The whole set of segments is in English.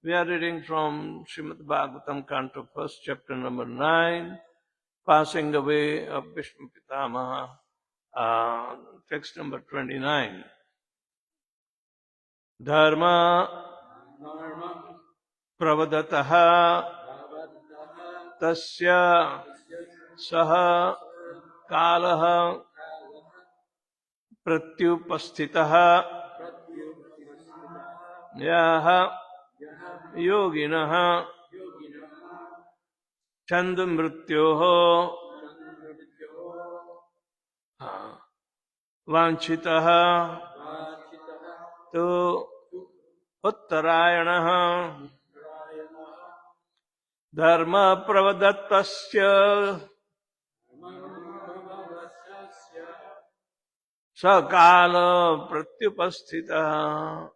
We are reading from Srimad Bhagavatam, Canto 1, chapter number 9, Passing Away of Bhishma Pitamaha, text number 29. Dharma pravadataha tasya saha kalaha pratyupasthitaha yaha yoginaha chandamrityoho vanchitaha tu uttarayanaha dharma pravadatasya sakala pratyupasthitaha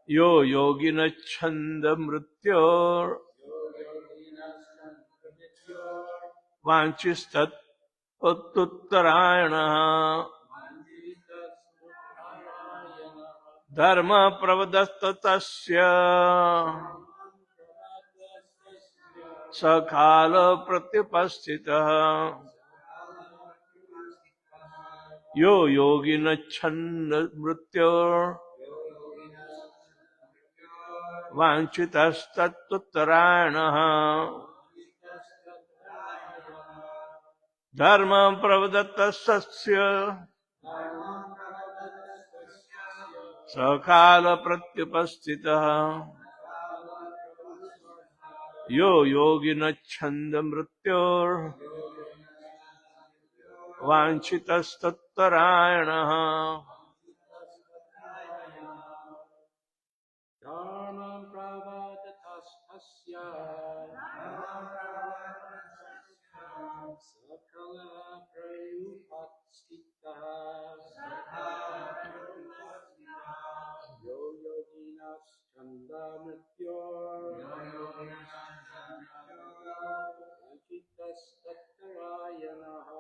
yo yogina chanda mrityor vanchistat uttuttarayana dharma pravadastatasya sakala pratyupasthitaha yo yogina chanda mrityor vanchitastat dharma pravadatasya sakala pratyupasthitaha yo yogina chanda mrityor vanchitastattarayana Dharma pravadatasya sakala prayupastita yo yoginas chanda mrityor vanchitas tattarayanaha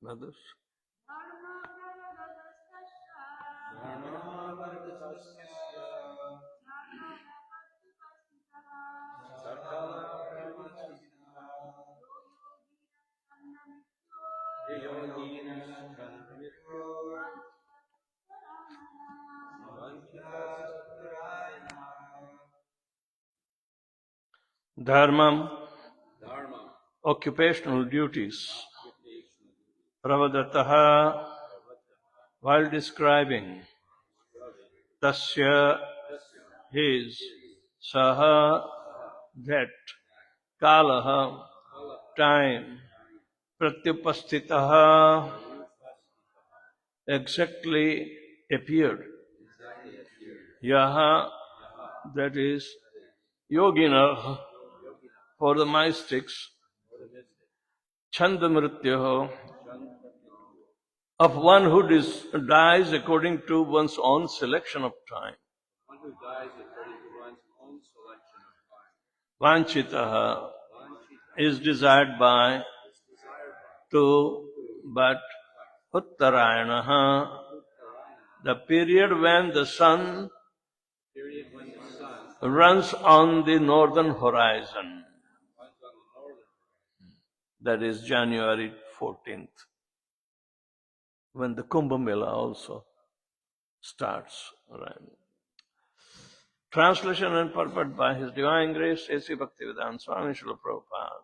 Others. Dharma, occupational duties. Pravadataha, while describing tasya, his, saha, that, kalaha, time, pratyupasthitaha, exactly appeared. Yaha, that is, yogina, for the mystics, chandamrityaho, of one who dies according to one's own selection of time. Vanchitaha is desired by two, but uttarayanaha, the period when the sun runs on the northern horizon. That is January 14th, when the Kumbh Mela also starts. Right. Translation and purport by His Divine Grace, A.C. Bhaktivedanta Swami Srila Prabhupada.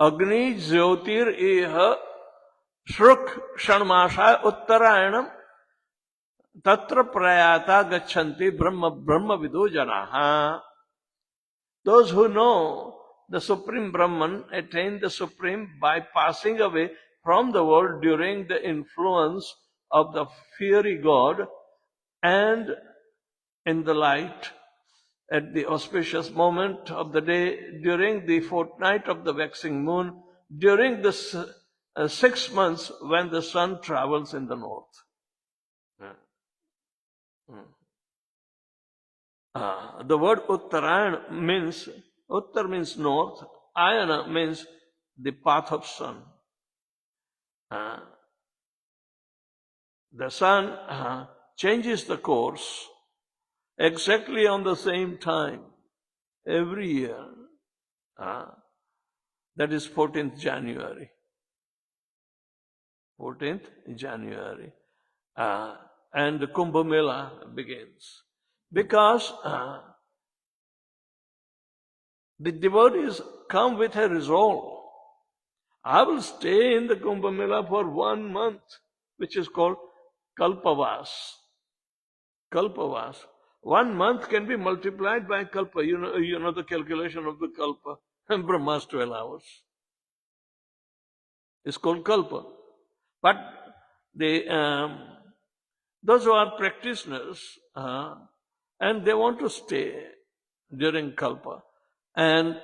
Agni Jyotir Eha Shruk Shanmasha Uttarayanam Tatra Prayata Gachanti Brahma Vidu Janaha. Those who know the Supreme Brahman attain the Supreme by passing away from the world during the influence of the fiery God and in the light at the auspicious moment of the day, during the fortnight of the waxing moon, during the 6 months when the sun travels in the north. The word Uttarayan means, Uttar means north, Ayana means the path of sun. The sun changes the course exactly on the same time every year. That is 14th January. 14th January. And the Kumbh Mela begins. Because the devotees come with a resolve. I will stay in the Kumbh Mela for 1 month, which is called Kalpavas. Kalpavas. 1 month can be multiplied by Kalpa. You know the calculation of the Kalpa. And Brahma's 12 hours. It's called Kalpa. But those who are practitioners, and they want to stay during Kalpa. And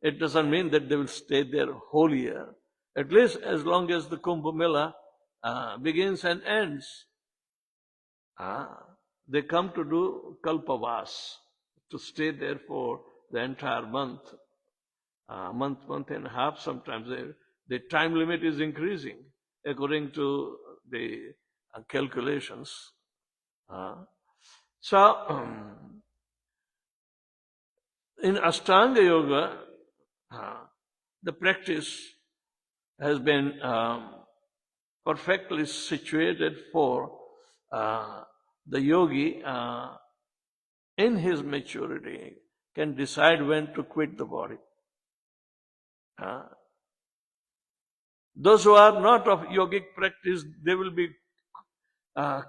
it doesn't mean that they will stay there whole year. At least as long as the Kumbh Mela begins and ends. They come to do Kalpavas, to stay there for the entire month. Month and a half sometimes. The time limit is increasing according to the calculations. So, in Ashtanga Yoga, the practice has been perfectly situated for the yogi in his maturity can decide when to quit the body. Those who are not of yogic practice, they will be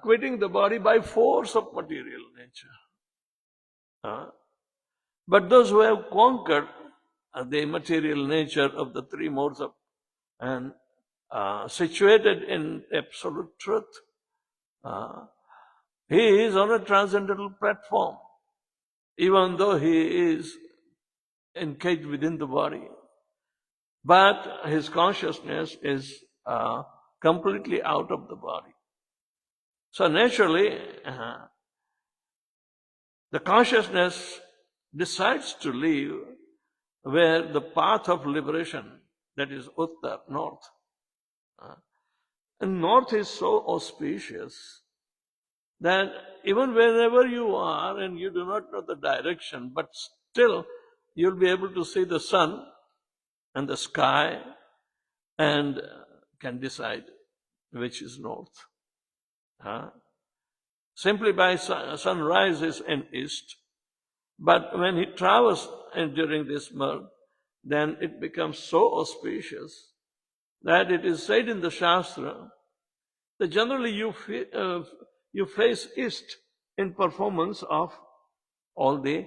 quitting the body by force of material nature. But those who have conquered the material nature of the three modes of and situated in absolute truth, he is on a transcendental platform, even though he is encaged within the body. But his consciousness is completely out of the body. So naturally, the consciousness decides to live where the path of liberation, that is Uttar, north. And north is so auspicious that even wherever you are and you do not know the direction, but still you'll be able to see the sun and the sky and can decide which is north. Simply by sunrise is in east. But when he travels during this month, then it becomes so auspicious that it is said in the Shastra that generally you face east in performance of all the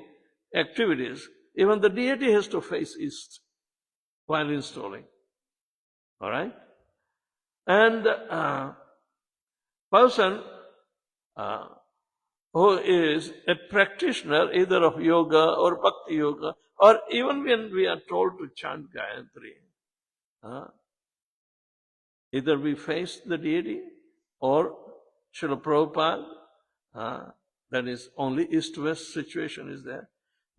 activities. Even the deity has to face east while installing. All right? And person who is a practitioner either of yoga or bhakti yoga, or even when we are told to chant Gayatri, either we face the deity or Srila Prabhupada, that is only east-west situation is there.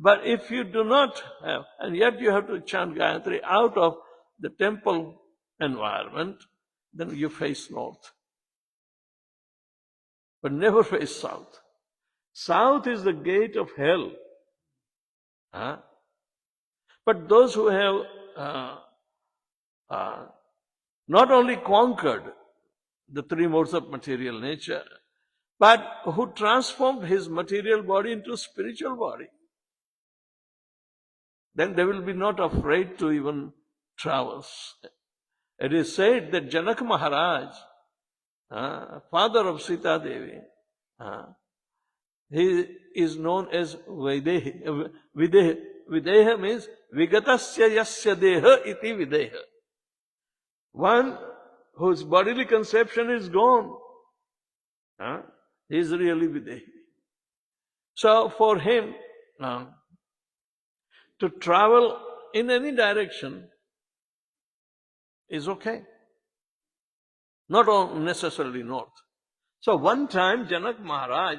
But if you do not have, and yet you have to chant Gayatri out of the temple environment, then you face north. But never face south. South is the gate of hell. But those who have not only conquered the three modes of material nature, but who transformed his material body into spiritual body. then they will be not afraid to even traverse. It is said that Janak Maharaj, father of Sita Devi, he is known as Videha. Videha means Vigatasya Yasya Deha iti Videha. One whose bodily conception is gone. He is really Videhi. So for him to travel in any direction is okay. Not necessarily north. So one time Janak Maharaj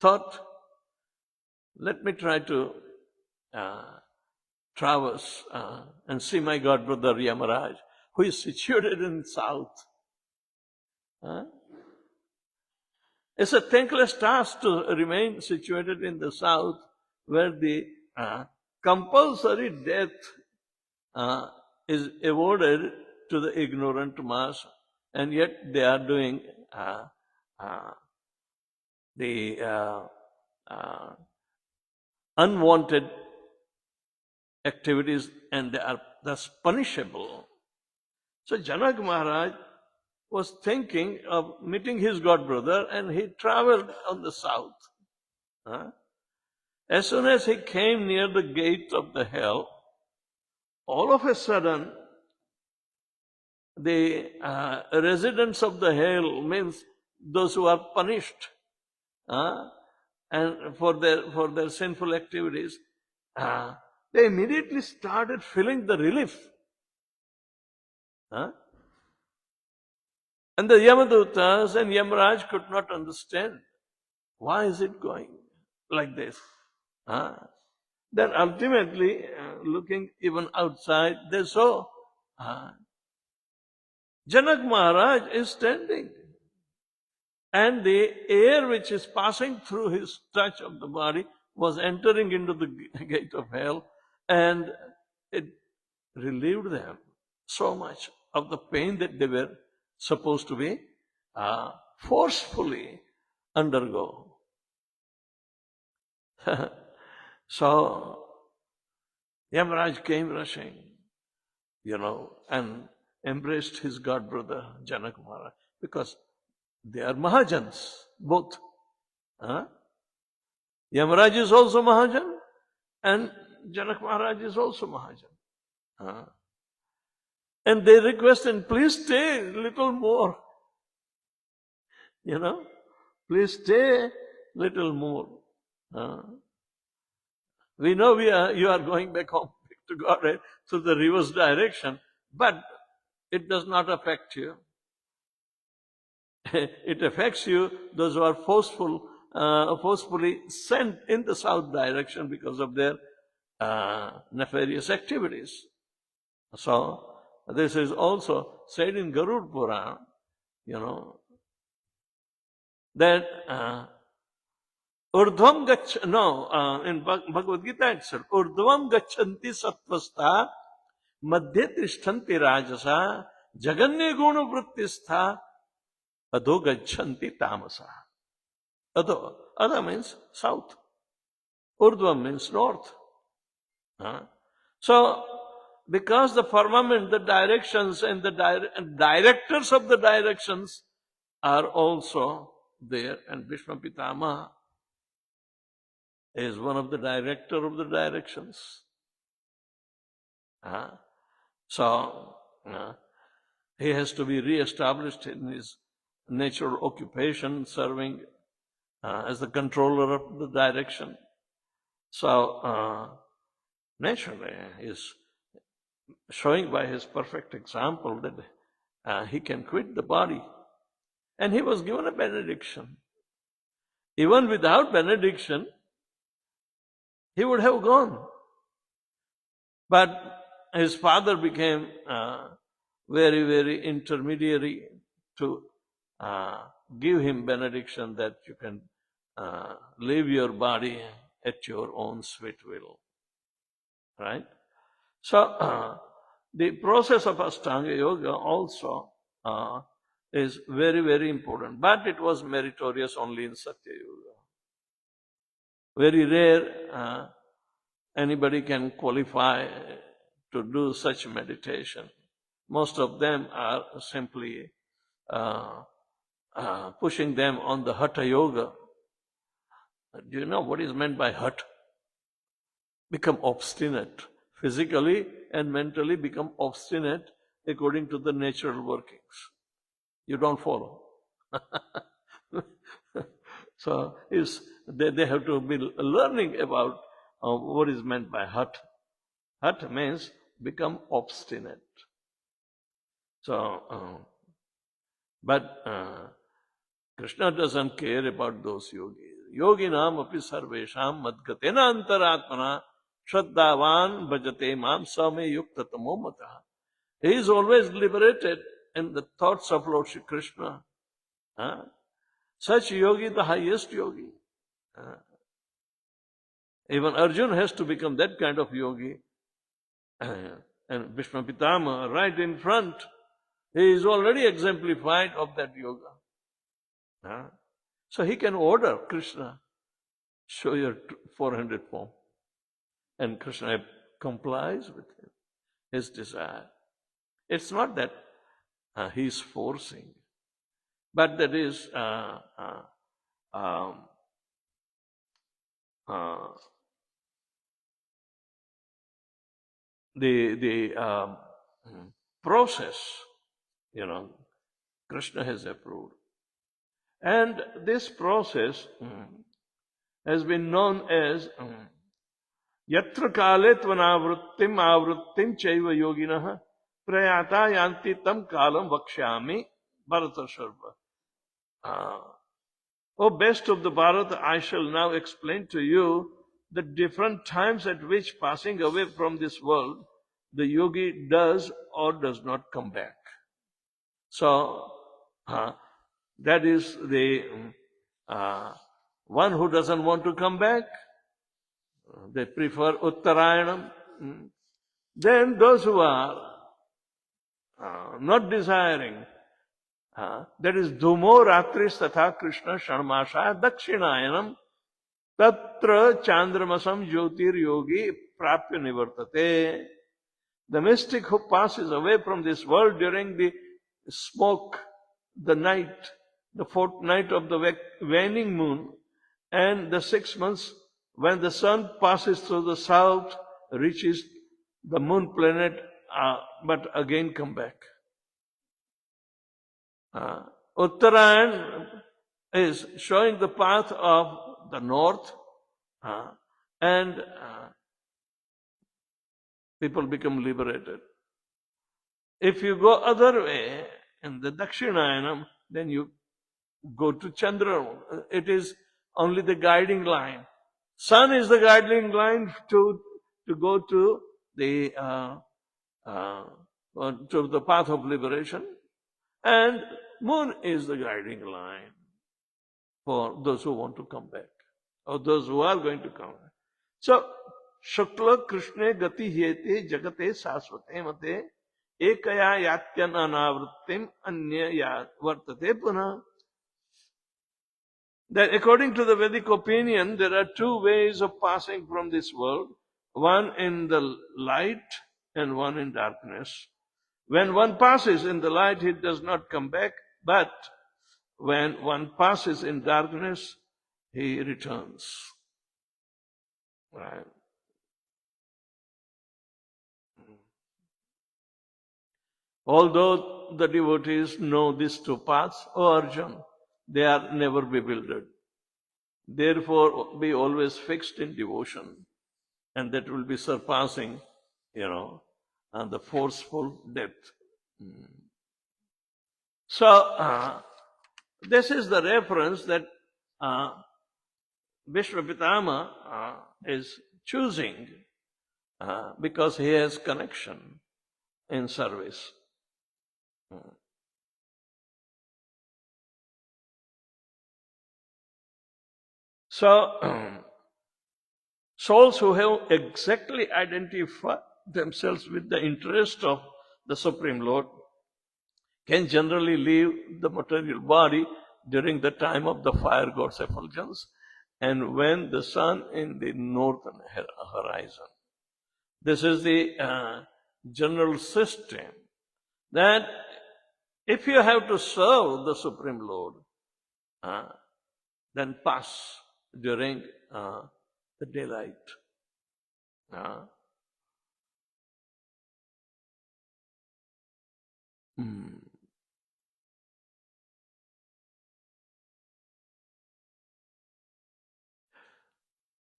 thought, let me try to traverse and see my godbrother Yamaraj, who is situated in south. It's a thankless task to remain situated in the south, where the compulsory death is awarded to the ignorant mass, and yet they are doing the unwanted activities, and they are thus punishable. So Janak Maharaj was thinking of meeting his godbrother, and he traveled on the south. As soon as he came near the gate of the hell, all of a sudden, the residents of the hell, means those who are punished and for their sinful activities, they immediately started feeling the relief. And the Yamadutas and Yamaraj could not understand, why is it going like this? Then ultimately, looking even outside, they saw Janak Maharaj is standing, and the air which is passing through his touch of the body was entering into the gate of hell, and it relieved them so much of the pain that they were supposed to be forcefully undergo. So Yamaraj came rushing, and embraced his godbrother Janak Maharaj, because they are Mahajans, both. Yamaraj is also Mahajan, and Janak Maharaj is also Mahajan. And they requested, please stay a little more. Please stay little more. We know you are going back home to God, through the reverse direction, but it does not affect you. It affects you, those who are forcefully sent in the south direction because of their nefarious activities. So, this is also said in Garud Purana, that Urdhvam in Bhagavad Gita itself, Urdhvam gachanti sattvastha, madhya tishtanti rajasa, jaganya guna vrittistha, adho gachanti tamasa. Adho means south. Urdhvam means north. So, because the firmament, the directions, and the directors of the directions are also there, and Bhishma Pitama is one of the director of the directions. So, he has to be re-established in his natural occupation, serving as the controller of the direction. So, naturally, he is showing by his perfect example that he can quit the body. And he was given a benediction. Even without benediction, he would have gone. But his father became very, very intermediary to give him benediction that you can leave your body at your own sweet will. Right? So, the process of Ashtanga Yoga also is very, very important. But it was meritorious only in Satya Yoga. Very rare anybody can qualify to do such meditation. Most of them are simply pushing them on the Hatha Yoga. Do you know what is meant by Hatha? Become obstinate. Physically and mentally become obstinate according to the natural workings. You don't follow. So they have to be learning about what is meant by Hatha. Hatha means become obstinate. So, but Krishna doesn't care about those yogis. Yoginam api sarvesham madgatena antaratmana shraddhavan bhajate mam same yukta tamo mataha. He is always liberated in the thoughts of Lord Shri Krishna. Such yogi, the highest yogi. Even Arjuna has to become that kind of yogi. And Bhishma Pitama, right in front, he is already exemplified of that yoga. So he can order Krishna, show your 400 form. And Krishna complies with his desire. It's not that he is forcing, but that is the process, Krishna has approved. And this process has been known as Yatra kale tvanavrittim avrittim chaiva yoginah prayata yanti tam kalam vakshyami Bharata Sharva. O best of the Bharata, I shall now explain to you the different times at which, passing away from this world, the yogi does or does not come back. So, that is the one who doesn't want to come back. They prefer Uttarayanam. Then those who are not desiring, that is Dhumo Ratris Tatha Krishna Sharmasha Dakshinayanam Tatra Chandramasam Jyotir Yogi Prapya Nivartate. The mystic who passes away from this world during the smoke, the night, the fortnight of the waning moon, and the 6 months when the sun passes through the south, reaches the moon planet, but again come back. Uttarayan is showing the path of the north, and people become liberated. If you go other way, in the Dakshinayanam, then you go to Chandra. It is only the guiding line. Sun is the guiding line to go to the path of liberation, and moon is the guiding line for those who want to come back, or those who are going to come back. So, Shukla Krishna Gati Hyete Jagate Sasvate Mate Ekaya Yatyan Anavrittim Anya Vartate Puna. That according to the Vedic opinion, there are two ways of passing from this world, one in the light and one in darkness. When one passes in the light, he does not come back, but when one passes in darkness, he returns. Right? Although the devotees know these two paths, O Arjuna, they are never bewildered. Therefore, be always fixed in devotion, and that will be surpassing, the forceful depth. So, this is the reference that Bhishma Pitama is choosing because he has connection in service. So, souls who have exactly identified themselves with the interest of the Supreme Lord can generally leave the material body during the time of the fire god's effulgence and when the sun in the northern horizon. This is the general system that if you have to serve the Supreme Lord, then pass during the daylight.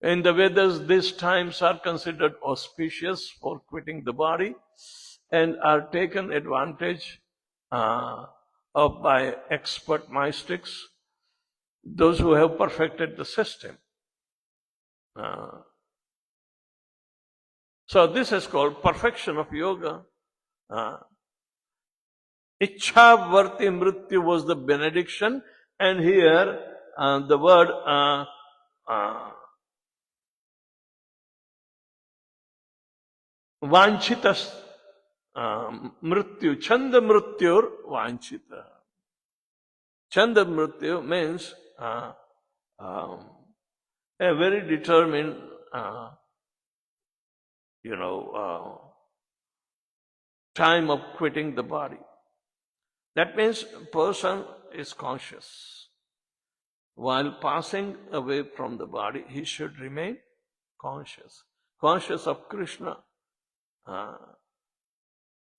In the Vedas, these times are considered auspicious for quitting the body and are taken advantage of by expert mystics, those who have perfected the system. So this is called perfection of yoga. Ichhavarti mrityu was the benediction, and here the word vanchitas mrityu, chanda mrityur vanchita. Chanda mrityu means a very determined, time of quitting the body. That means a person is conscious. While passing away from the body, he should remain conscious. Conscious of Krishna.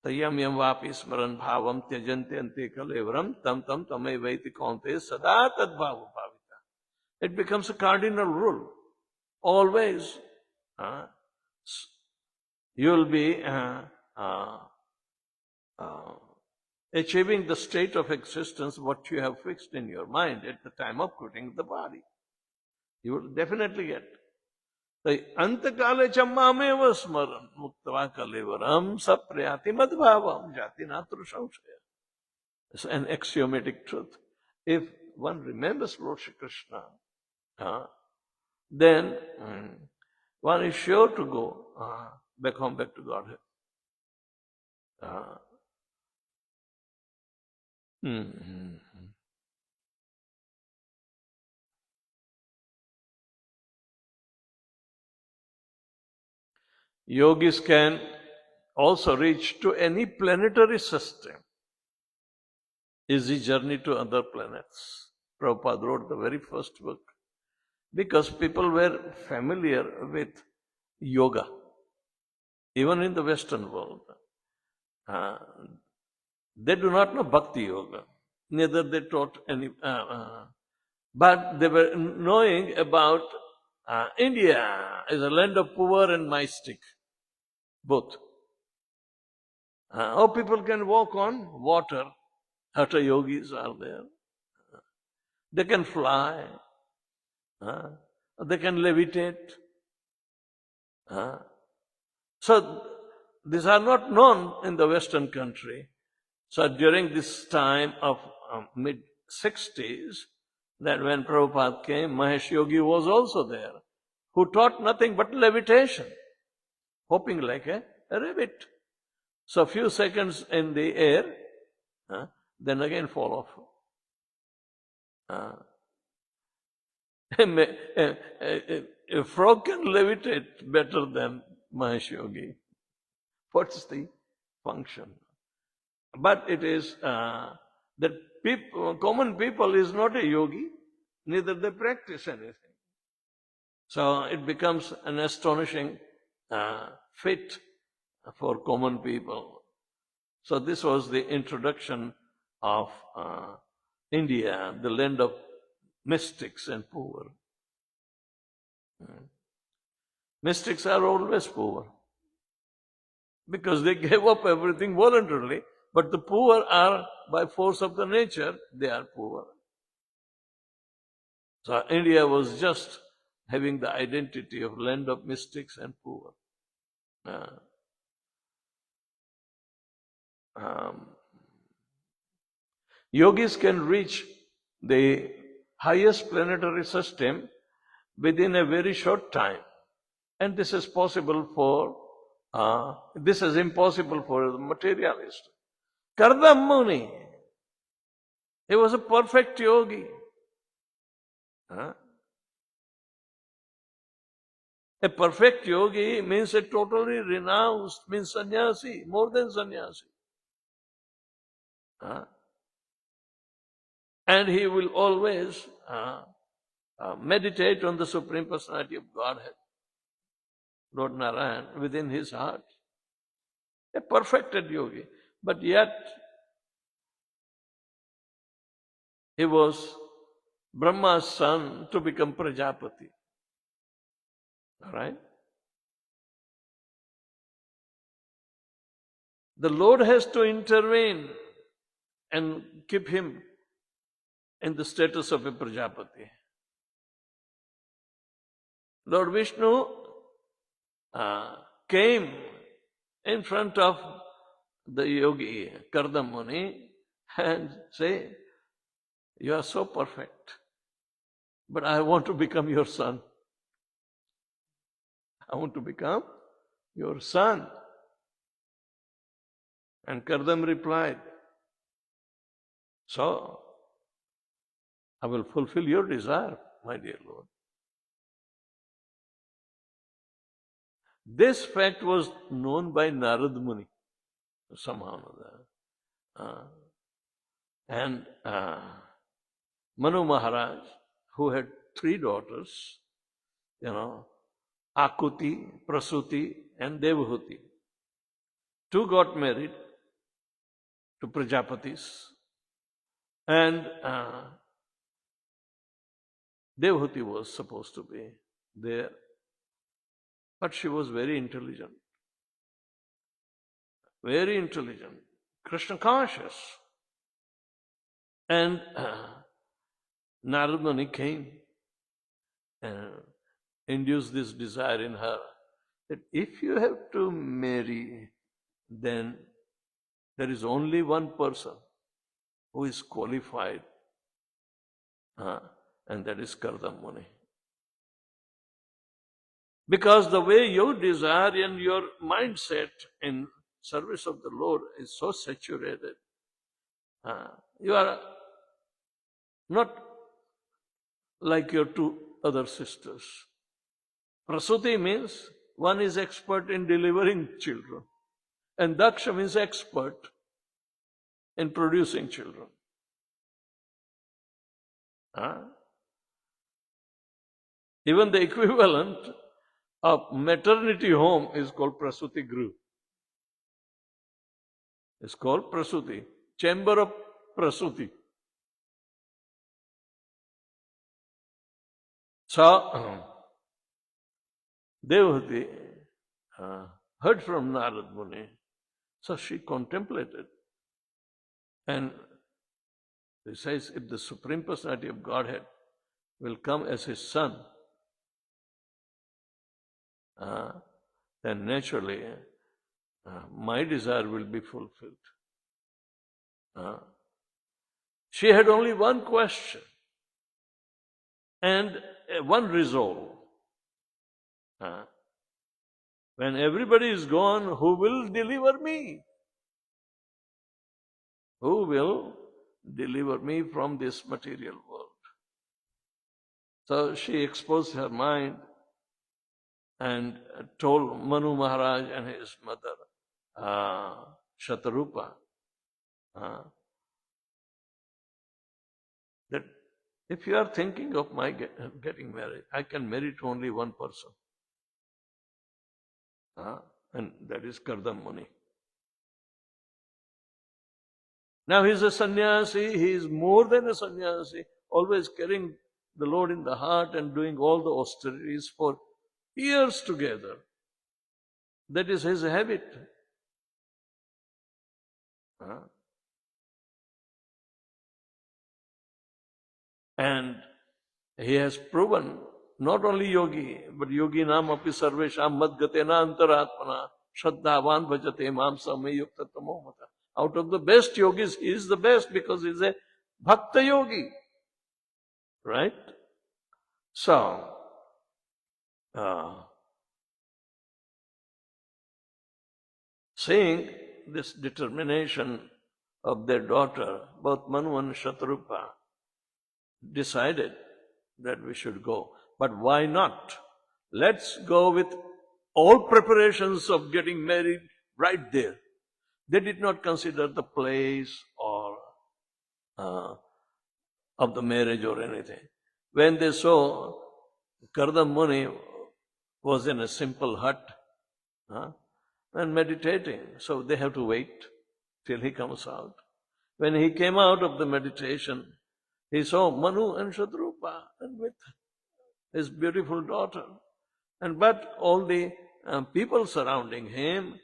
Tayam yam vapi smaran bhavam tyajanti ante kalevaram tam tam tamay vaiti kaunte sada tad bhavu bhavita. It becomes a cardinal rule. Always you will be achieving the state of existence what you have fixed in your mind at the time of quitting the body. You will definitely get. The antakale chammameva smaran muktava kalevaram sapriyati madbhavam jati natru samshaya. It's an axiomatic truth. If one remembers Lord Shri Krishna, then one is sure to go back home, back to Godhead. Yogis can also reach to any planetary system. Easy journey to other planets. Prabhupada wrote the very first book because people were familiar with yoga, even in the Western world. They do not know Bhakti Yoga. Neither they taught any, but they were knowing about India is a land of poor and mystic, both. People can walk on water. Hatha yogis are there. They can fly. They can levitate. So these are not known in the Western country. So during this time of mid-60s, that when Prabhupada came, Mahesh Yogi was also there, who taught nothing but levitation, hopping like a rabbit. So a few seconds in the air, then again fall off. A frog can levitate better than Mahesh Yogi. What's the function? But it is that common people is not a yogi, neither they practice anything. So it becomes an astonishing fit for common people. So this was the introduction of India, the land of mystics and poor. Mystics are always poor because they gave up everything voluntarily. But the poor are, by force of the nature, they are poor. So India was just having the identity of land of mystics and poor. Yogis can reach the highest planetary system within a very short time. And this is possible for, this is impossible for the materialist. Kardam Muni, he was a perfect yogi. A perfect yogi means a totally renounced, means sannyasi, more than sannyasi. And he will always meditate on the Supreme Personality of Godhead, Lord Narayan, within his heart. A perfected yogi. But yet, he was Brahma's son to become Prajapati. All right? The Lord has to intervene and keep him in the status of a Prajapati. Lord Vishnu came in front of the yogi Kardam Muni and say, "You are so perfect, but I want to become your son. I want to become your son." And Kardam replied, "So, I will fulfill your desire, my dear Lord." This fact was known by Narad Muni, somehow or other. And Manu Maharaj, who had 3 daughters, Akuti, Prasuti, and Devahuti. 2 got married to Prajapatis, and Devahuti was supposed to be there. But she was very intelligent. Very intelligent. Krishna conscious. And Narad Muni came and induced this desire in her that if you have to marry, then there is only one person who is qualified, and that is Kardam Muni. Because the way your desire and your mindset in service of the Lord is so saturated, you are not like your 2 other sisters. Prasuti means one is expert in delivering children, and Daksha means expert in producing children. Even the equivalent of maternity home is called Prasuti Gru. It's called Prasuti, chamber of Prasuti. So, Devahuti heard from Narad Muni. So she contemplated. And he says, if the Supreme Personality of Godhead will come as his son, then naturally my desire will be fulfilled. She had only one question and one resolve. When everybody is gone, who will deliver me? Who will deliver me from this material world? So she exposed her mind and told Manu Maharaj and his mother, Shatarupa, that if you are thinking of my getting married, I can marry to only one person. And that is Kardam Muni. Now he is a sannyasi, he is more than a sannyasi, always carrying the Lord in the heart and doing all the austerities for years together. That is his habit. And he has proven not only yogi, but yogi nam api sarvesham madgatena antaratmana shraddhavan bhajate mam samyukta tamomata. Out of the best yogis, he is the best because he is a bhakta yogi. Right? So, seeing this determination of their daughter, both Manu and Shatarupa decided that we should go. But why not? let's go with all preparations of getting married right there. They did not consider the place or of the marriage or anything. When they saw Kardam Muni was in a simple hut and meditating, so they have to wait till he comes out. When he came out of the meditation, he saw Manu and Shadrupa and with his beautiful daughter. But all the people surrounding him,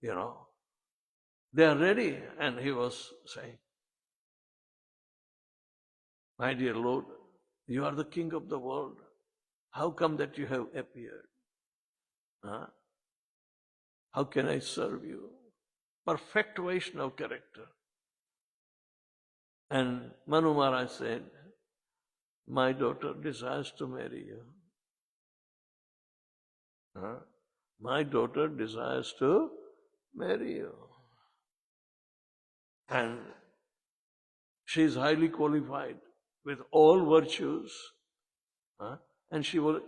they are ready. And he was saying, my dear Lord, you are the king of the world. How come that you have appeared? How can I serve you? Perfect Vaishnava character. And Manu Maharaj said, my daughter desires to marry you. My daughter desires to marry you. And she is highly qualified with all virtues. And she was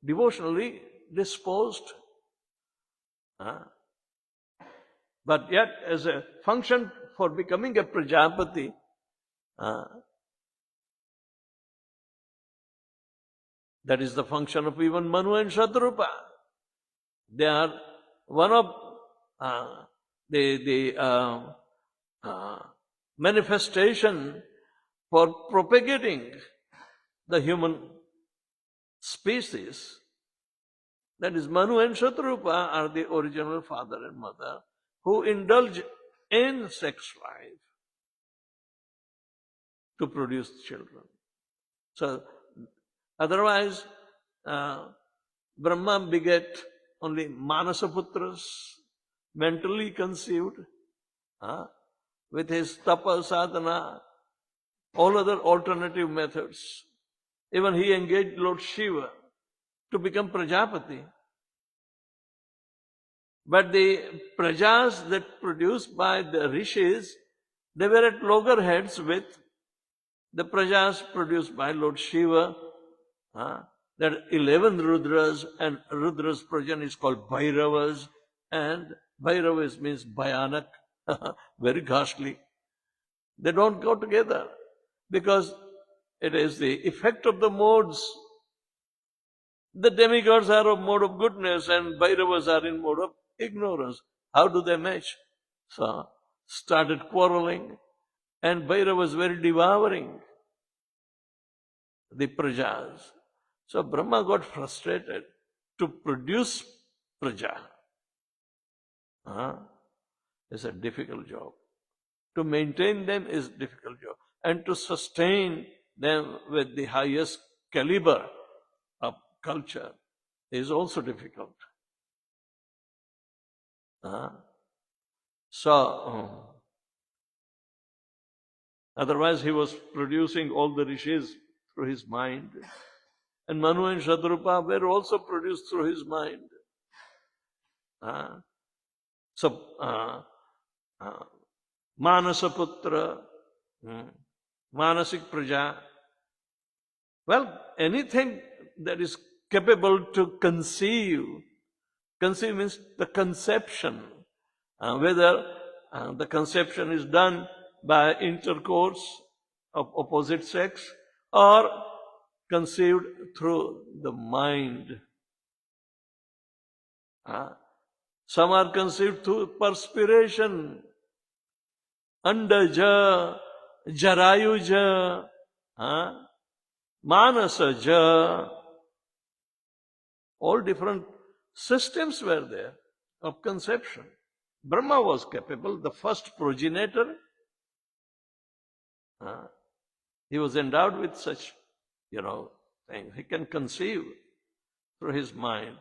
devotionally disposed. But yet, as a function for becoming a Prajapati, that is the function of even Manu and Shadrupa. They are one of the manifestation for propagating the human species. That is, Manu and Shadrupa are the original father and mother who indulge in sex life to produce children. So, otherwise, Brahma beget only Manasaputras, mentally conceived, with his tapa sadhana, all other alternative methods. Even he engaged Lord Shiva to become Prajapati. But the prajas that produced by the rishis, they were at loggerheads with the prajas produced by Lord Shiva. There are 11 Rudras, and Rudra's prajan is called Bhairavas, and Bhairavas means Bhayanak, very ghastly. They don't go together because it is the effect of the modes. The demigods are of mode of goodness and Bhairavas are in mode of ignorance. How do they match? So, started quarreling, and Bhairava was very devouring the prajas. So Brahma got frustrated to produce praja. It's a difficult job. To maintain them is a difficult job. And to sustain them with the highest caliber of culture is also difficult. Otherwise he was producing all the rishis through his mind. And Manu and Shadrupa were also produced through his mind. Manasaputra, Manasik Praja. Well, anything that is capable to conceive means the conception. Whether the conception is done by intercourse of opposite sex or conceived through the mind. Some are conceived through perspiration. Andaja, Jarayuja, Manasaja. All different systems were there of conception. Brahma was capable, the first progenitor. He was endowed with such, thing. He can conceive through his mind.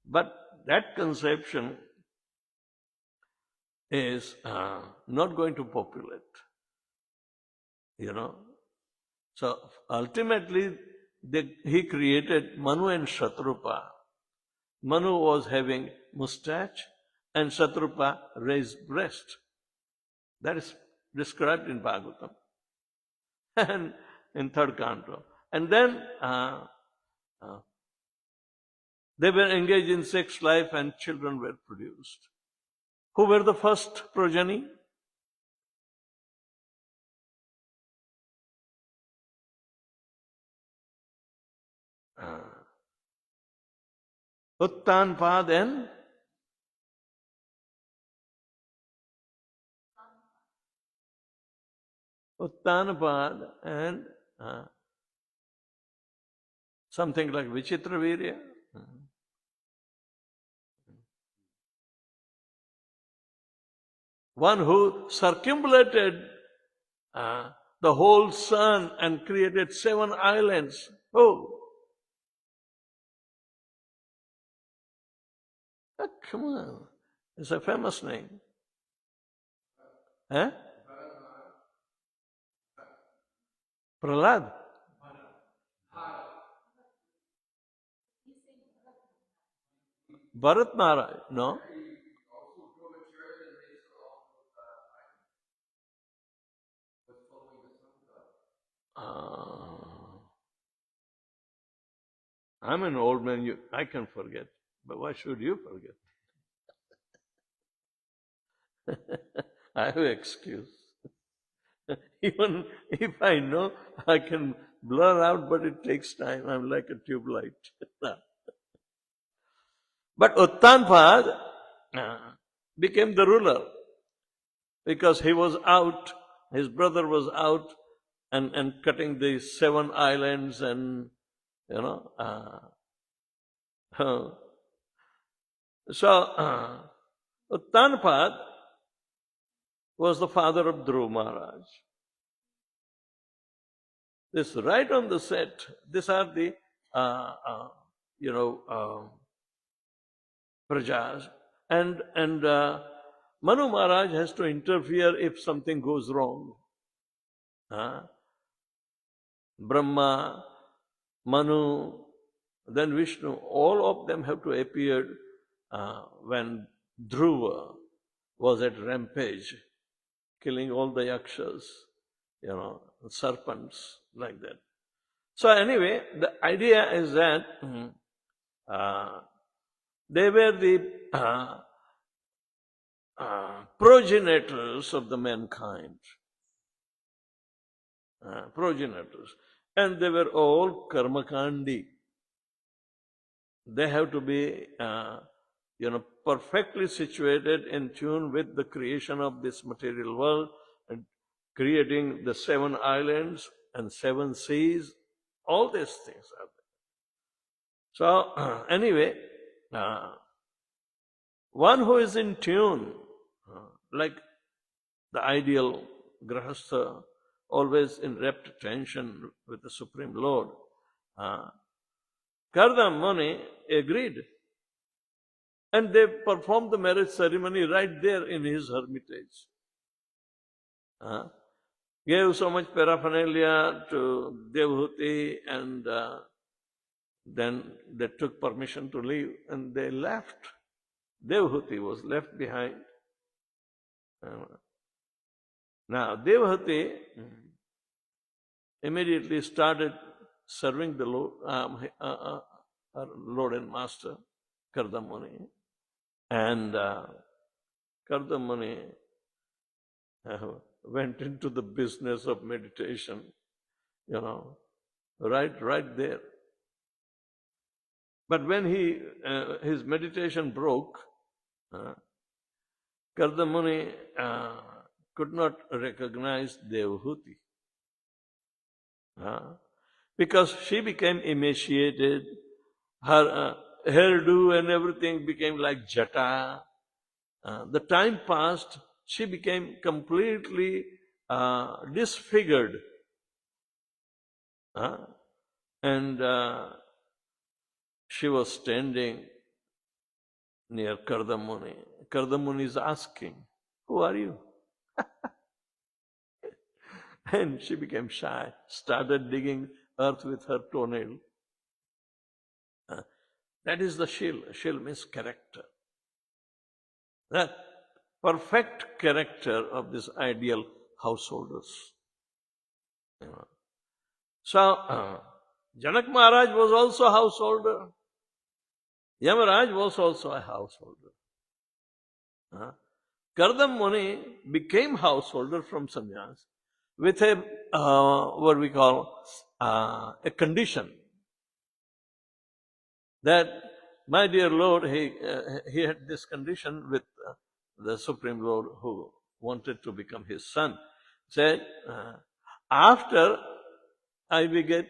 But that conception is not going to populate. So ultimately, he created Manu and Shatrupa. Manu was having mustache and Shatrupa raised breast. That is described in Bhagavatam and in third canto. And then They were engaged in sex life and children were produced. Who were the first progeny? Uttanpad and something like Vichitravirya. One who circumambulated the whole sun and created 7 islands. Oh, come on. It's a famous name. Huh? Prahlad. Bharat Maharaj, no? I'm an old man, I can forget. But why should you forget? I have an excuse. Even if I know, I can blur out, but it takes time. I'm like a tube light. But Uttanpad became the ruler because he was out, his brother was out and cutting the 7 islands and, so Uttanpad was the father of Dhruv Maharaj. This right on the set, these are the, prajas. And Manu Maharaj has to interfere if something goes wrong. Brahma, Manu, then Vishnu, all of them have to appear when Dhruva was at rampage, killing all the yakshas, serpents, like that. So anyway, the idea is that they were the progenitors of the mankind. Progenitors. And they were all karmakandi. They have to be, perfectly situated in tune with the creation of this material world and creating the 7 islands and 7 seas. All these things are there. So, anyway, one who is in tune, like the ideal grahastha, always in rapt tension with the Supreme Lord, Kardam Muni agreed. And they performed the marriage ceremony right there in his hermitage. Gave so much paraphernalia to Devhuti, and then they took permission to leave and they left. Devhuti was left behind. Now, Devhuti immediately started serving the Lord, her Lord and Master, Kardam Muni. And Kardam Muni went into the business of meditation, right there. But when his meditation broke, Kardam Muni could not recognize Devhuti. Because she became emaciated, her hairdo and everything became like jata. The time passed, she became completely disfigured. And she was standing near Kardam Muni. Kardam Muni is asking, "Who are you?" And she became shy, started digging earth with her toenail. That is the shil. Shil means character. That perfect character of this ideal householders. So, Janak Maharaj was also a householder. Yamaraj was also a householder. Kardam Muni became householder from sannyas with a what we call a condition that, my dear Lord, he had this condition with the Supreme Lord who wanted to become his son. Said, after I beget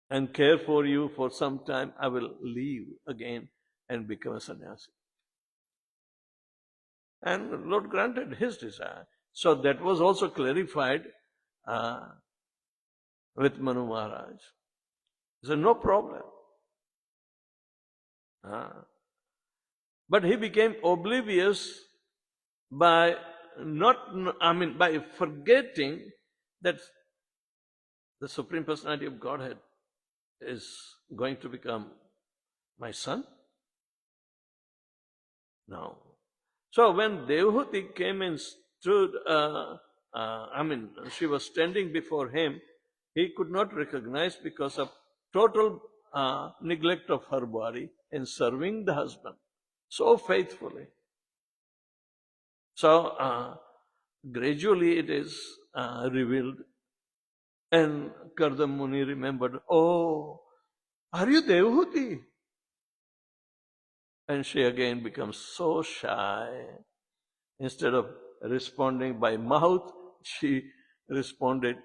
and care for you for some time, I will leave again and become a sannyasi. And the Lord granted his desire. So that was also clarified with Manu Maharaj. He said, no problem. But he became oblivious by by forgetting that the Supreme Personality of Godhead is going to become my son. No. So when Devahuti came and stood, she was standing before him, he could not recognize because of total neglect of her body in serving the husband so faithfully. So gradually it is revealed, and Kardam Muni remembered, oh, are you Devahuti? And she again becomes so shy. Instead of responding by mouth, she responded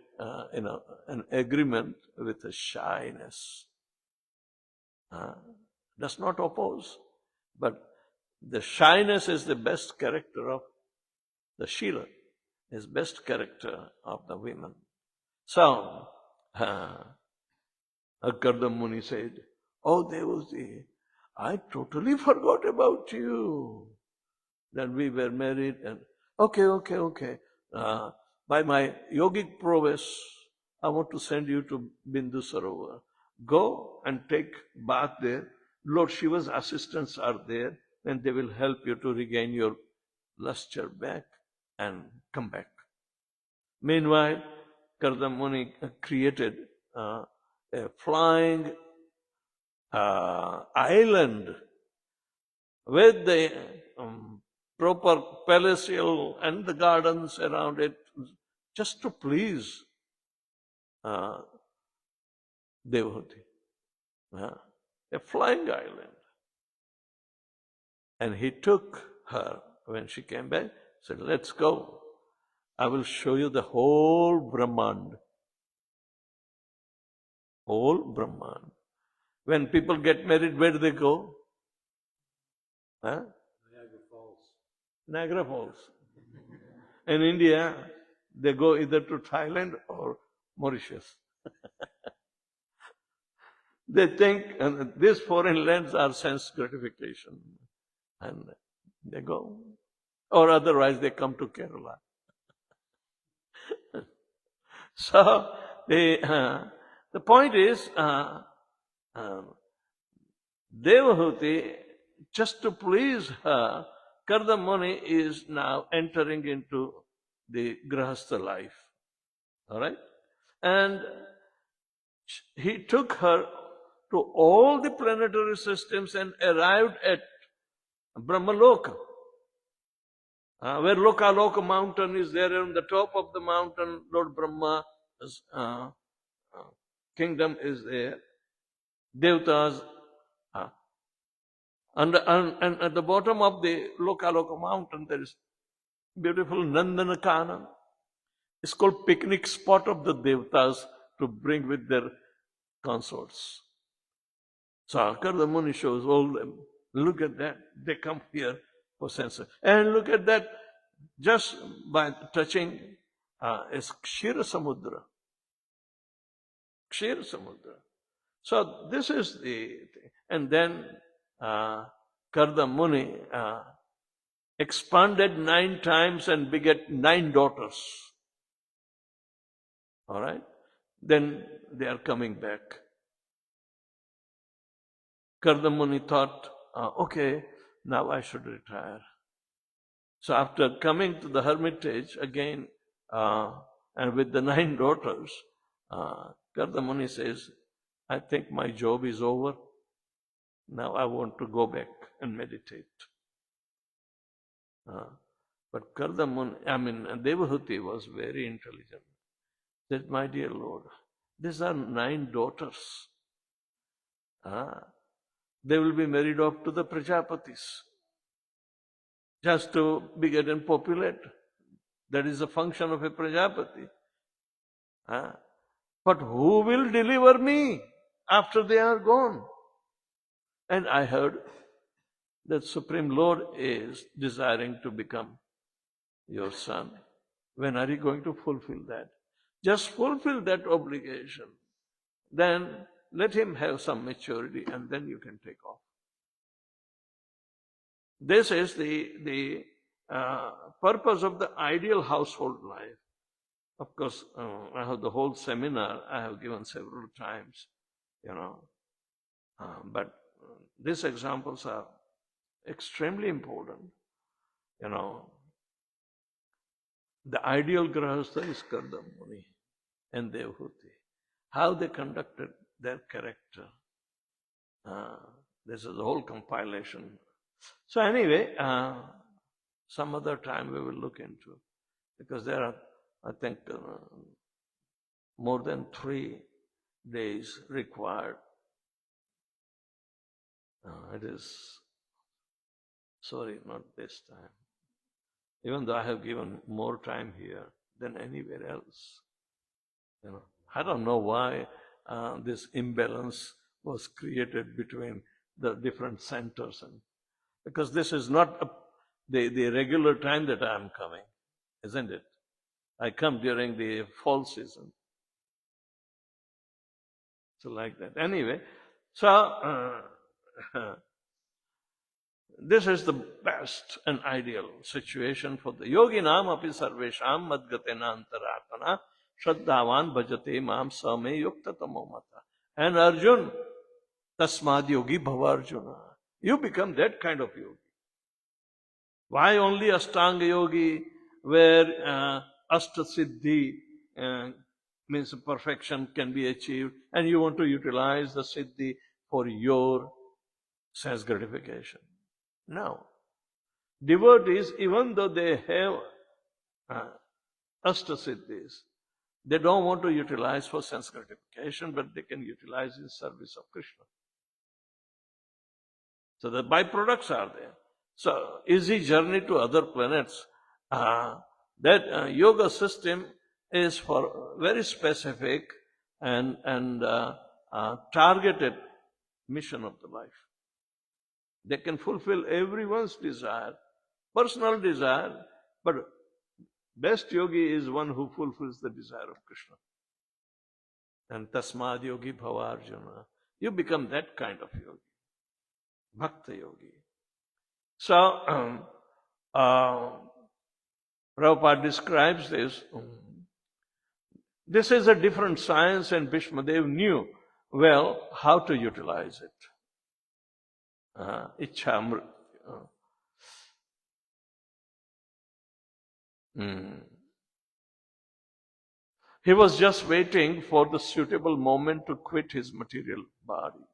in an agreement with a shyness. Does not oppose, but the shyness is the best character of the Sheela, is best character of the women. So, Kardam Muni said, oh Devahuti, I totally forgot about you. That we were married and okay. By my yogic prowess, I want to send you to Bindu Sarovar. Go and take bath there. Lord Shiva's assistants are there, and they will help you to regain your luster back and come back. Meanwhile, Kardam Muni created a flying island with the proper palatial and the gardens around it, just to please Devahuti. A flying island. And he took her when she came back, said, let's go. I will show you the whole Brahmand. Whole Brahmand. When people get married, where do they go? Niagara Falls. In India, they go either to Thailand or Mauritius. They think these foreign lands are sense gratification. And they go. Or otherwise they come to Kerala. So, the point is, Devahuti, just to please her, Kardam Muni is now entering into the Grahastha life. Alright? And he took her to all the planetary systems and arrived at Brahmaloka, where Lokaloka mountain is there. On the top of the mountain, Lord Brahma's kingdom is there. Devatas. And at the bottom of the Lokaloka mountain, there is beautiful Nandanakana. It's called picnic spot of the Devatas to bring with their consorts. So Kardam Muni shows all them. Look at that. They come here for sense. And look at that. Just by touching is Kshira Samudra. Kshira Samudra. So this is the thing. And then Kardam Muni expanded 9 times and beget 9 daughters. Alright? Then they are coming back. Kardam Muni thought, okay, now I should retire. So after coming to the hermitage again, and with the 9 daughters, Kardam Muni says, I think my job is over. Now I want to go back and meditate. But Devahuti was very intelligent. Said, my dear Lord, these are 9 daughters. They will be married off to the Prajapatis just to be getting populate. That is a function of a Prajapati. But who will deliver me after they are gone? And I heard that Supreme Lord is desiring to become your son. When are you going to fulfill that? Just fulfill that obligation. Then let him have some maturity and then you can take off. This is the purpose of the ideal household life. Of course, I have the whole seminar I have given several times, but these examples are extremely important. The ideal grahastha is Kardam Muni and Devahuti. How they conducted their character. This is a whole compilation. So anyway, some other time we will look into, because there are, I think, more than 3 days required. It is, sorry, not this time. Even though I have given more time here than anywhere else. I don't know why this imbalance was created between the different centers, because this is not the regular time that I am coming, isn't it? I come during the fall season. So like that. Anyway, so this is the best and ideal situation for the yoginam api sarvesham madgatena antaratana shraddhavan bhajate mam same yukta tamomata. And Arjun, tasmad yogi bhavarjuna. You become that kind of yogi. Why only Ashtanga yogi, where Ashta Siddhi means perfection can be achieved, and you want to utilize the Siddhi for your sense gratification? No. Devotees, even though they have Ashta Siddhis, they don't want to utilize for sense gratification, but they can utilize in service of Krishna. So the byproducts are there. So easy journey to other planets. That yoga system is for very specific and targeted mission of the life. They can fulfill everyone's desire, personal desire, but best yogi is one who fulfills the desire of Krishna. And tasmad yogi bhavarjuna. You become that kind of yogi. Bhakta yogi. So, Prabhupada describes this. This is a different science, and Bhishmadev knew well how to utilize it. Ichhamrit. He was just waiting for the suitable moment to quit his material body.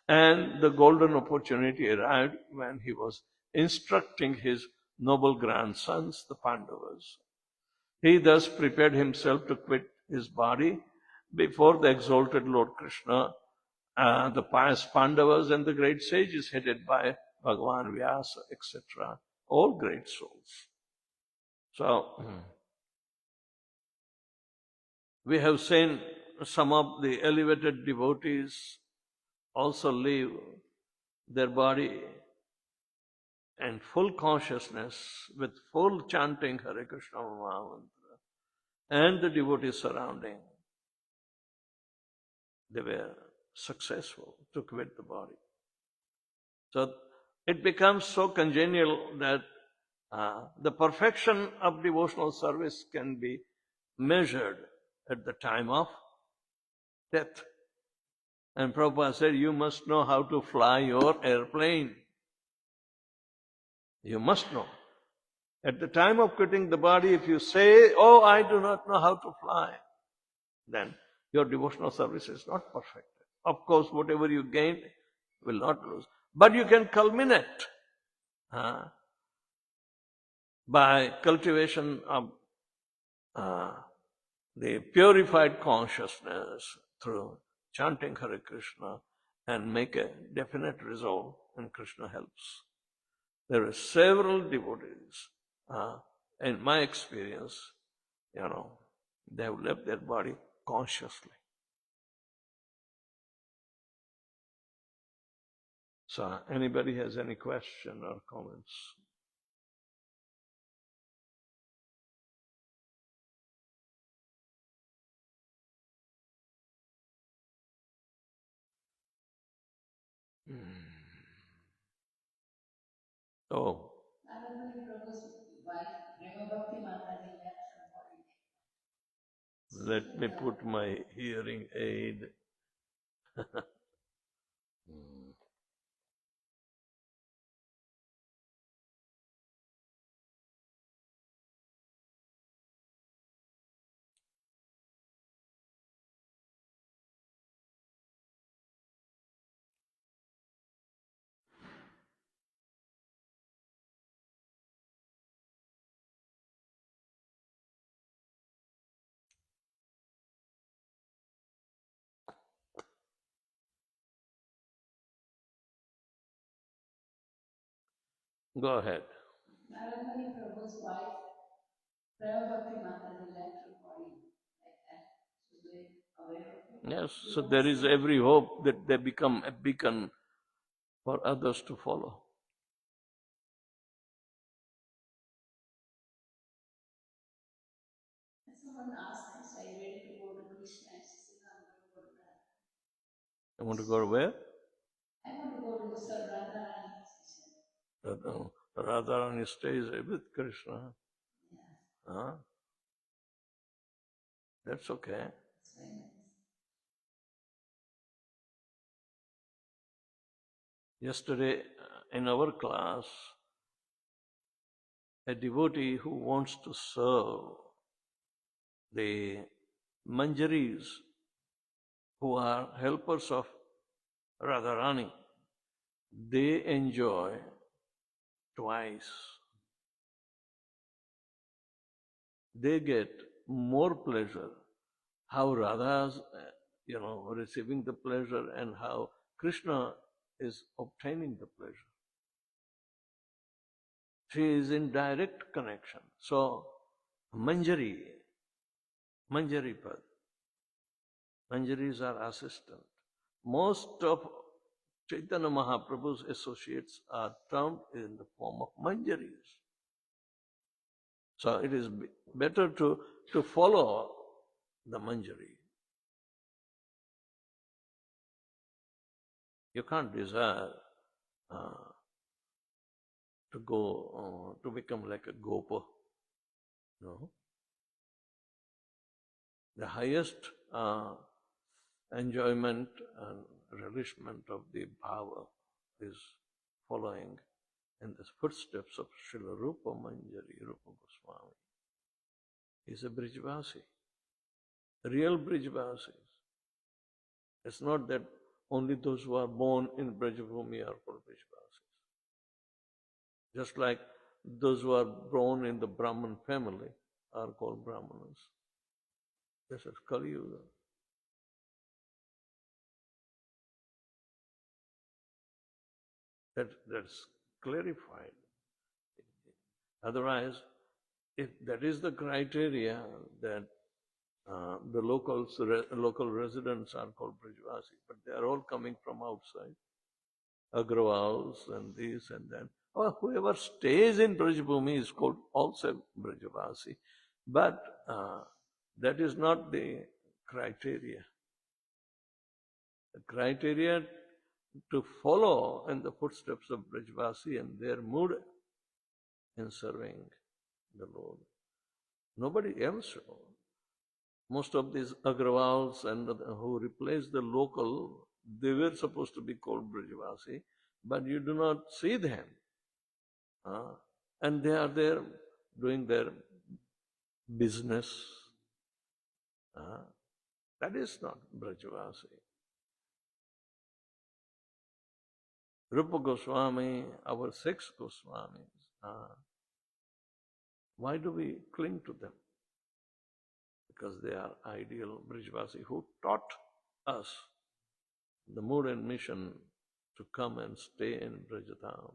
And the golden opportunity arrived when he was instructing his noble grandsons, the Pandavas. He thus prepared himself to quit his body before the exalted Lord Krishna, the pious Pandavas, and the great sages headed by Bhagavan Vyasa, etc. All great souls. So, we have seen some of the elevated devotees also leave their body and full consciousness with full chanting Hare Krishna Mahamantra and the devotees surrounding. They were successful to quit the body. So it becomes so congenial that the perfection of devotional service can be measured at the time of death. And Prabhupada said, you must know how to fly your airplane. You must know. At the time of quitting the body, if you say, oh, I do not know how to fly, then your devotional service is not perfect. Of course, whatever you gain will not lose. But you can culminate by cultivation of the purified consciousness through chanting Hare Krishna and make a definite result, and Krishna helps. There are several devotees, in my experience, they have left their body consciously. So, anybody has any question or comments? Oh. Let me put my hearing aid. Go ahead. Narendra Prabhu's wife, Prema Bhakti Mataji, left her body like that. So they aware of it. Yes, so there is every hope that they become a beacon for others to follow. Someone asked us, are you ready to go to Krishna? She said, I'm going to go to Radha. I want to go where? I want to go to Radharani, she said. Radharani stays with Krishna. Yeah. Huh? That's okay. That's very nice. Yesterday in our class, a devotee who wants to serve the Manjaris who are helpers of Radharani, they enjoy twice. They get more pleasure. How Radha's, receiving the pleasure and how Krishna is obtaining the pleasure. She is in direct connection. So, Manjari Pad. Manjaris are assistant. Most of Chaitanya Mahaprabhu's associates are termed in the form of Manjaris. So it is better to follow the Manjari. You can't desire to go to become like a Gopa. No. The highest enjoyment and relishment of the bhava is following in the footsteps of Srila Rupa Manjari, Rupa Goswami. He's a Brijvasi, real Brijvasis. It's not that only those who are born in Brajabhumi are called Brijvasis. Just like those who are born in the Brahman family are called Brahmanas. This is Kali Yuga. That's clarified. Otherwise, if that is the criteria that the local residents are called Brijvasi, but they are all coming from outside, Agrawals and this and that. Or whoever stays in Brajbhumi is called also Brajavasi. But that is not the criteria. The criteria to follow in the footsteps of Brajvasi and their mood in serving the Lord. Nobody else. Most of these Agrawals and who replaced the local, they were supposed to be called Brajvasi, but you do not see them. And they are there doing their business. That is not Brajvasi. Rupa Goswami, our 6 Goswamis. Why do we cling to them? Because they are ideal Brijvasi who taught us the mood and mission to come and stay in Brajadham.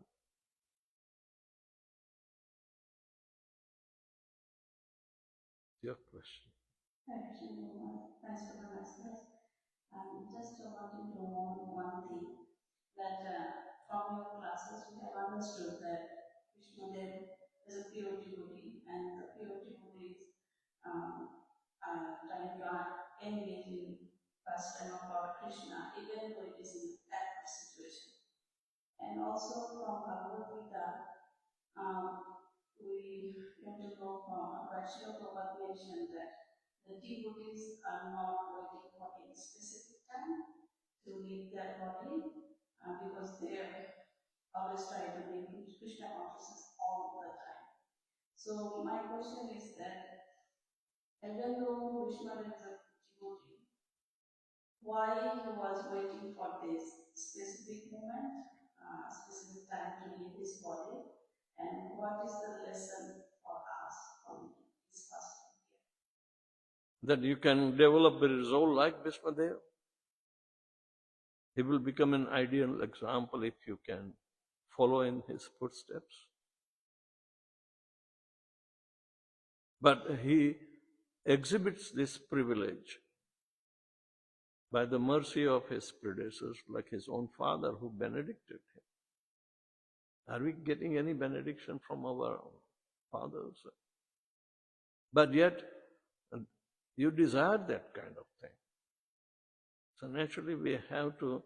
Your question. Thanks for the message. Just wanting to know one thing, that from your classes we have understood that Vishnudev is a pure devotee, and the pure devotees are trying to engage in pastime of Lord Krishna, even though it is in that situation. And also from Bhagavad Gita, we came to know from Vaishnav Prabhupada mentioned that the devotees are not waiting for any specific time to leave their body, because they always try to live in Krishna consciousness all the time. So my question is that even though Vishnu is a devotee, why he was waiting for this specific moment, specific time to leave his body, and what is the lesson for us from his past here? That you can develop a resolve like Bhishmadev. He will become an ideal example if you can follow in his footsteps. But he exhibits this privilege by the mercy of his predecessors, like his own father who benedicted him. Are we getting any benediction from our fathers? But yet, you desire that kind of thing. So naturally we have to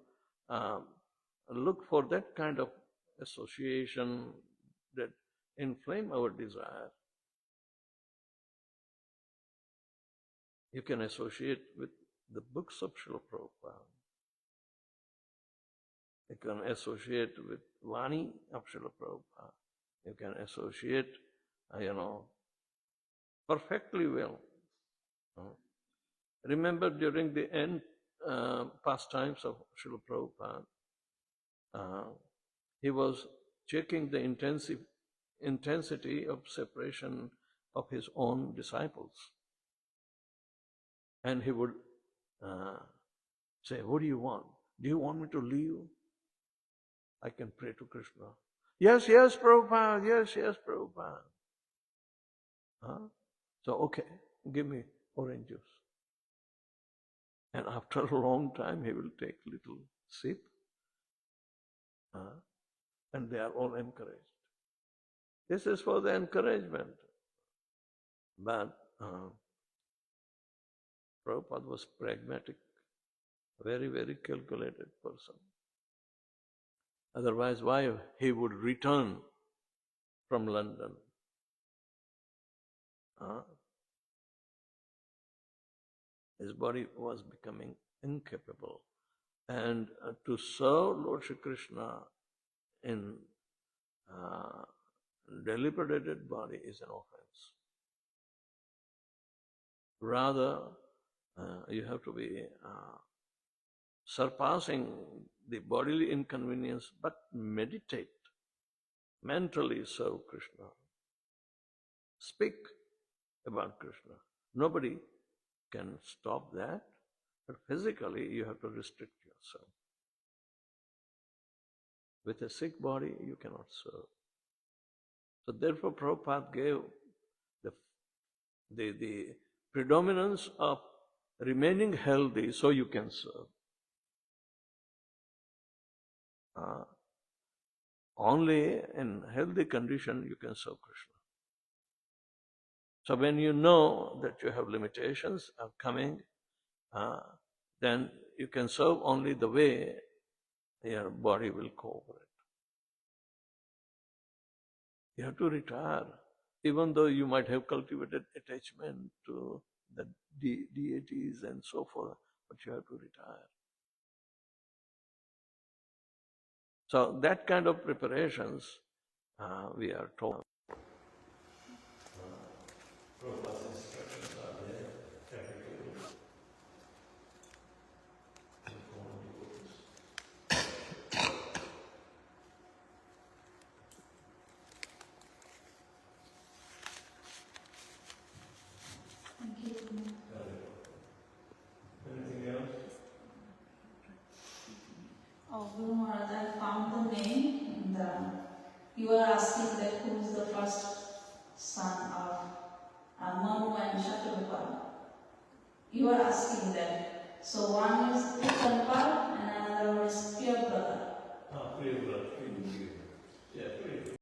look for that kind of association that inflame our desire. You can associate with the books of Srila Prabhupada. You can associate with Vani of Srila Prabhupada. You can associate, perfectly well. Remember during the end pastimes of Srila Prabhupada, he was checking the intensity of separation of his own disciples. And he would say, what do you want? Do you want me to leave? I can pray to Krishna. Yes, Prabhupada. Yes, Prabhupada. So, okay, give me orange juice. And after a long time, he will take little sip. And they are all encouraged. This is for the encouragement. But Prabhupada was pragmatic, very, very calculated person. Otherwise, why he would return from London? His body was becoming incapable. And to serve Lord Shri Krishna in deliberated body is an offense. Rather, you have to be surpassing the bodily inconvenience, but meditate, mentally serve Krishna. Speak about Krishna. Nobody can stop that, but physically you have to restrict yourself. With a sick body, you cannot serve. So therefore, Prabhupada gave the predominance of remaining healthy so you can serve. Only in healthy condition you can serve Krishna. So when you know that you have limitations are coming, then you can serve only the way your body will cooperate. You have to retire, even though you might have cultivated attachment to the deities and so forth, but you have to retire. So that kind of preparations we are told. Prabhupada's instructions are there, practically. Guru Maharaj, I found the name. You are asking that who is the first son of Manu and Shatrugopal. You are asking that. So one is Uttanpal and another one is Priya brother. Priya brother. Yeah, Priya.